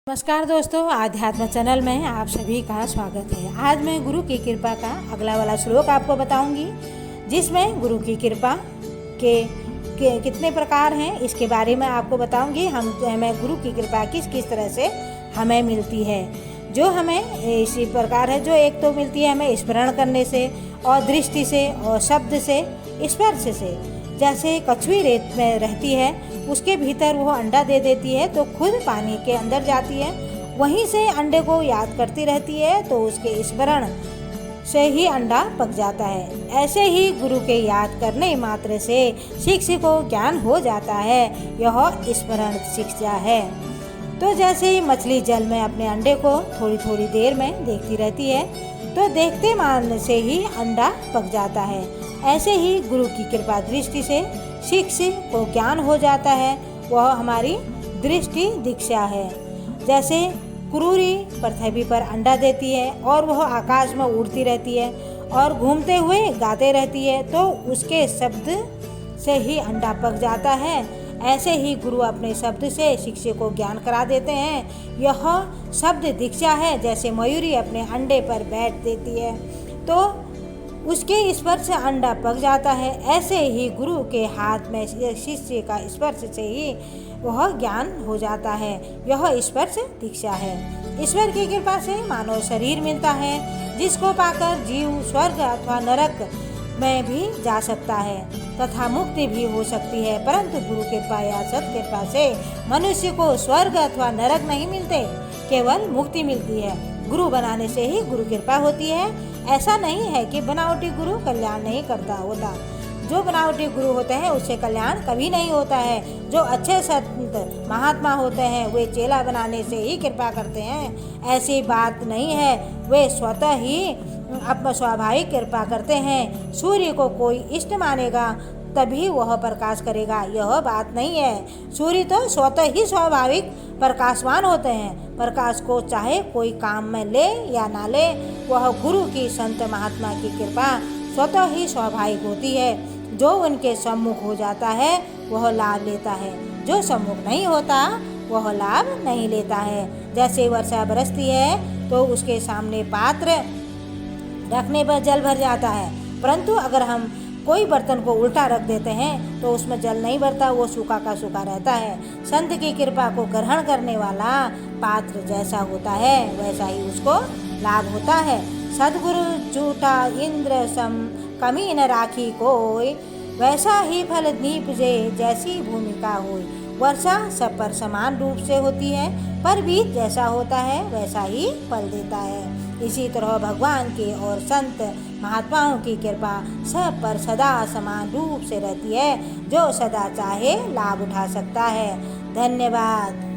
नमस्कार दोस्तों, आध्यात्म चैनल में आप सभी का स्वागत है। आज मैं गुरु की कृपा का अगला वाला श्लोक आपको बताऊंगी, जिसमें गुरु की कृपा के कितने प्रकार हैं इसके बारे में आपको बताऊंगी। हमें गुरु की कृपा किस किस तरह से हमें मिलती है। जो हमें इसी प्रकार है, जो एक तो मिलती है हमें स्मरण करने से और दृष्टि से और शब्द से, स्पर्श से। जैसे कछुई रेत में रहती है, उसके भीतर वो अंडा दे देती है तो खुद पानी के अंदर जाती है, वहीं से अंडे को याद करती रहती है तो उसके स्मरण से ही अंडा पक जाता है। ऐसे ही गुरु के याद करने मात्र से शिष्य को ज्ञान हो जाता है। यह स्मरण शिक्षा है। तो जैसे ही मछली जल में अपने अंडे को थोड़ी थोड़ी देर में देखती रहती है तो देखते मान से ही अंडा पक जाता है। ऐसे ही गुरु की कृपा दृष्टि से शिष्य को ज्ञान हो जाता है। वह हमारी दृष्टि दीक्षा है। जैसे कुरूरी पृथ्वी पर अंडा देती है और वह आकाश में उड़ती रहती है और घूमते हुए गाते रहती है तो उसके शब्द से ही अंडा पक जाता है। ऐसे ही गुरु अपने शब्द से शिष्य को ज्ञान करा देते हैं। यह शब्द दीक्षा है। जैसे मयूरी अपने अंडे पर बैठ देती है तो उसके स्पर्श से अंडा पक जाता है। ऐसे ही गुरु के हाथ में शिष्य का स्पर्श से ही वह ज्ञान हो जाता है। यह स्पर्श दीक्षा है। ईश्वर की कृपा से मानव शरीर मिलता है, जिसको पाकर जीव स्वर्ग अथवा नरक में भी जा सकता है तथा मुक्ति भी हो सकती है। परंतु गुरु कृपा या सत कृपा से मनुष्य को स्वर्ग अथवा नरक नहीं मिलते, केवल मुक्ति मिलती है। गुरु बनाने से ही गुरु कृपा होती है। ऐसा नहीं है कि बनावटी गुरु कल्याण नहीं करता होता। जो बनावटी गुरु होते हैं उससे कल्याण कभी नहीं होता है। जो अच्छे संत महात्मा होते हैं वे चेला बनाने से ही कृपा करते हैं, ऐसी बात नहीं है। वे स्वतः ही अपना स्वाभाविक कृपा करते हैं। सूर्य को कोई इष्ट मानेगा तभी वह प्रकाश करेगा, यह बात नहीं है। सूर्य तो स्वतः ही स्वाभाविक प्रकाशवान होते हैं। प्रकाश को चाहे कोई काम में ले या ना ले, वह गुरु की संत महात्मा की कृपा स्वतः ही स्वाभाविक होती है। जो उनके सम्मुख हो जाता है वह लाभ लेता है, जो सम्मुख नहीं होता वह लाभ नहीं लेता है। जैसे वर्षा बरसती है तो उसके सामने पात्र रखने पर जल भर जाता है, परंतु अगर हम कोई बर्तन को उल्टा रख देते हैं तो उसमें जल नहीं भरता, वो सूखा का सूखा रहता है। संत की कृपा को ग्रहण करने वाला पात्र जैसा होता है वैसा ही उसको लाभ होता है। सद्गुरु झूठा इंद्र सम कमी न राखी कोई, वैसा ही फल दीपजे जैसी भूमिका होई। वर्षा सब पर समान रूप से होती है, पर बीज जैसा होता है वैसा ही फल देता है। इसी तरह भगवान की और संत महात्माओं की कृपा सब पर सदा समान रूप से रहती है। जो सदा चाहे लाभ उठा सकता है। धन्यवाद।